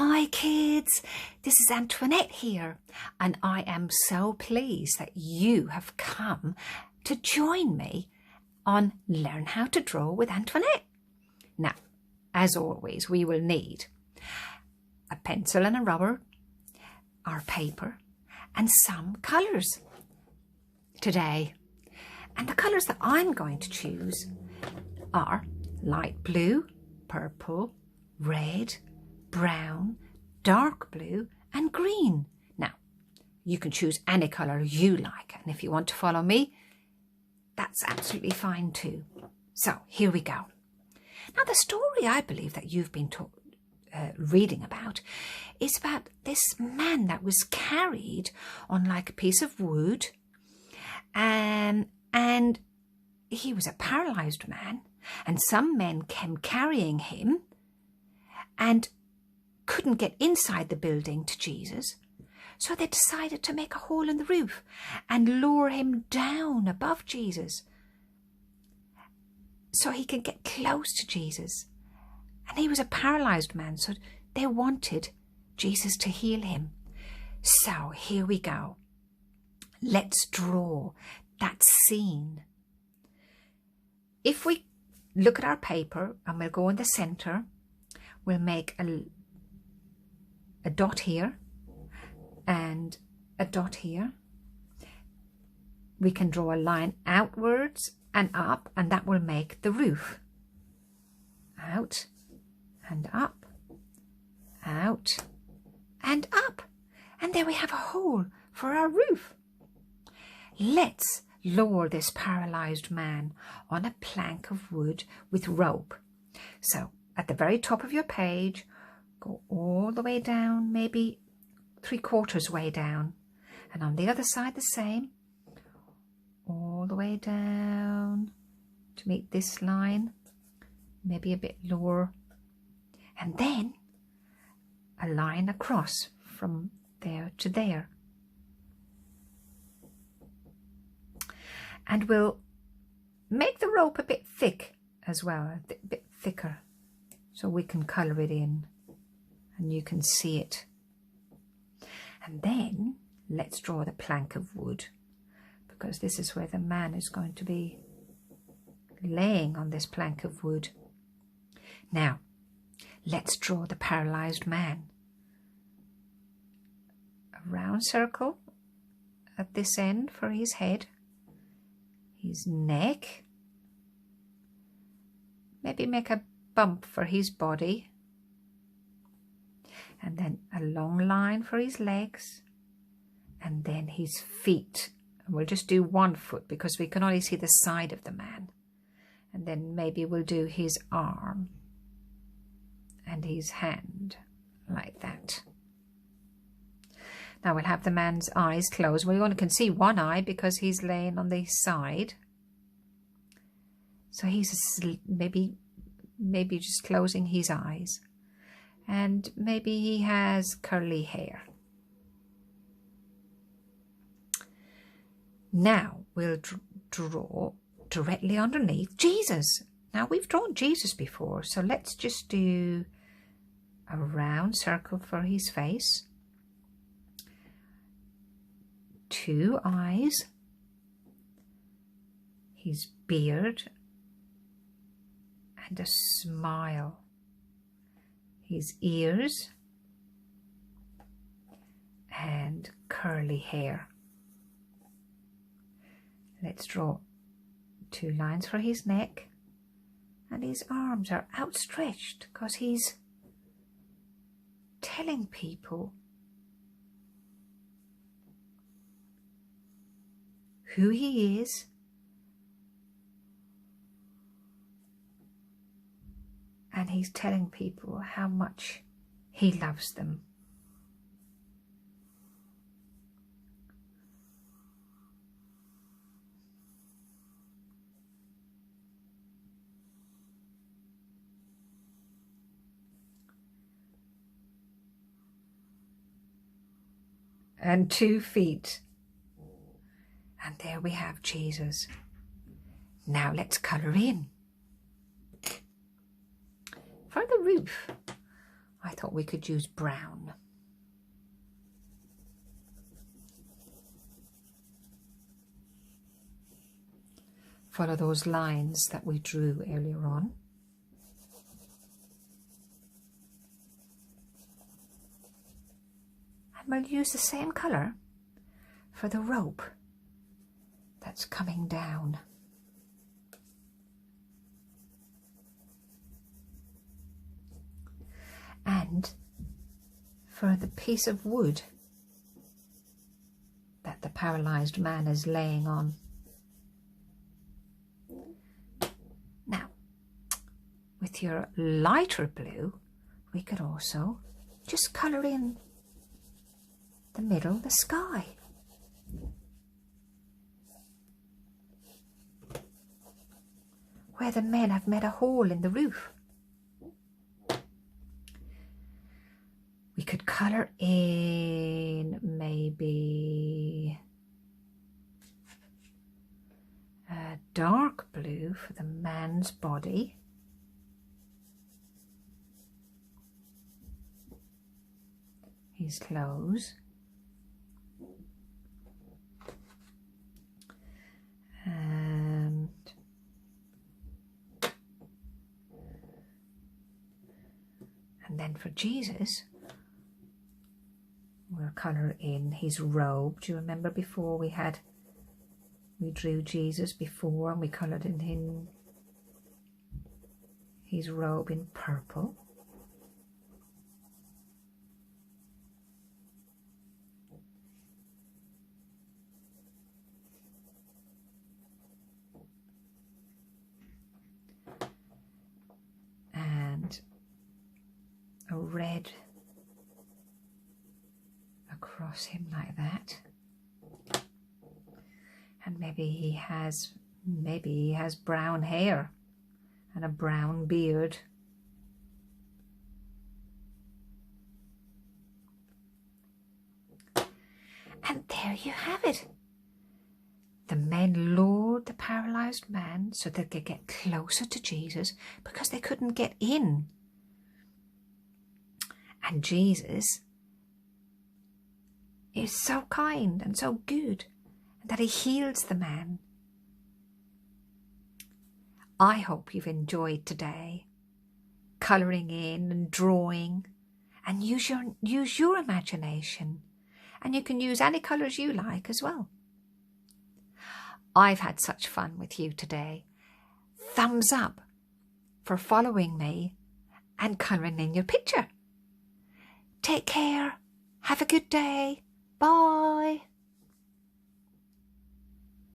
Hi kids, this is Antoinette here, and I am so pleased that you have come to join me on Learn How to Draw with Antoinette. Now, as always, we will need a pencil and a rubber, our paper, and some colours today. And the colours that I'm going to choose are light blue, purple, red, brown, dark blue and green. Now, you can choose any colour you like, and if you want to follow me, that's absolutely fine too. So, here we go. Now, the story I believe that you've been reading about is about this man that was carried on like a piece of wood, and he was a paralysed man, and some men came carrying him and couldn't get inside the building to Jesus, so they decided to make a hole in the roof and lower him down above Jesus so he could get close to Jesus. And he was a paralysed man, so they wanted Jesus to heal him. So here we go. Let's draw that scene. If we look at our paper and we'll go in the centre, we'll make a dot here and a dot here. We can draw a line outwards and up, and that will make the roof. Out and up, out and up. And there we have a hole for our roof. Let's lower this paralysed man on a plank of wood with rope. So at the very top of your page, go all the way down, maybe 3/4 way down. And on the other side the same, all the way down to meet this line, maybe a bit lower. And then a line across from there to there. And we'll make the rope a bit thick as well, a bit thicker, so we can colour it in and you can see it. And then let's draw the plank of wood, because this is where the man is going to be laying on this plank of wood. Now, let's draw the paralysed man. A round circle at this end for his head, his neck, maybe make a bump for his body, and then a long line for his legs, and then his feet. And we'll just do one foot because we can only see the side of the man. And then maybe we'll do his arm and his hand like that. Now we'll have the man's eyes closed. We only can see one eye because he's laying on the side. So he's asleep, maybe just closing his eyes. And maybe he has curly hair. Now we'll draw directly underneath Jesus. Now we've drawn Jesus before, so let's just do a round circle for his face. 2 eyes, his beard, and a smile, his ears, and curly hair. Let's draw 2 lines for his neck, and his arms are outstretched because he's telling people who he is, and he's telling people how much he loves them. And 2 feet. And there we have Jesus. Now let's colour in. For the roof, I thought we could use brown. Follow those lines that we drew earlier on. And we'll use the same colour for the rope that's coming down. And for the piece of wood that the paralysed man is laying on. Now, with your lighter blue, we could also just colour in the middle, the sky. Where the men have made a hole in the roof. We could colour in maybe a dark blue for the man's body. His clothes. And then for Jesus, we'll colour in his robe. Do you remember before we drew Jesus before and we coloured in his robe in purple. And a red across him like that. And maybe he has brown hair and a brown beard. And there you have it. The men lured the paralysed man so they could get closer to Jesus because they couldn't get in. And Jesus is so kind and so good that he heals the man. I hope you've enjoyed today, colouring in and drawing, and use your imagination. And you can use any colours you like as well. I've had such fun with you today. Thumbs up for following me and colouring in your picture. Take care. Have a good day. Bye.